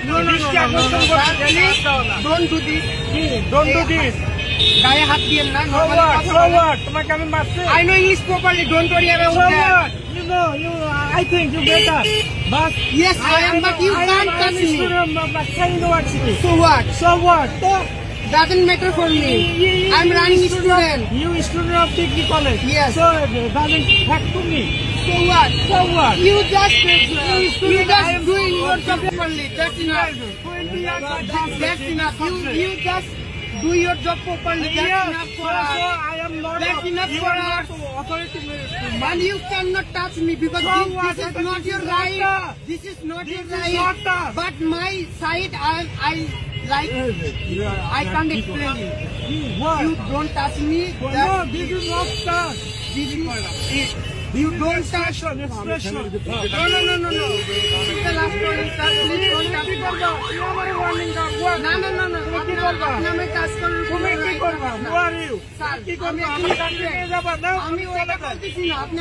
Don't do this. Don't do this. গায়ে হাত দিয়েন না। So what? তোমাকে আমি মারছি। I know English properly. Don't worry about So that. what? You I think you better. But Yes, I am, but you can't touch me. So what? So what? Doesn't matter for me. I'm running student. You student of degree college. Yes. So it doesn't affect to me. So what? So what? You just doing your job properly. That's enough. That's enough. You just do your job properly. That's enough for us. I am not. That's enough for us. Authority. And you cannot touch me because this is not your right. This is not your right. But my side, I like. I can't explain it. You don't touch me. No, this is not touch. This is. You don't touch. Expression. No. This is the last one. Please don't touch me. No. আপনি আমাকে কাজ করুন। তুমি কি করবা? Who are you? Sir, আমি ওটা বলতেছি না। আপনি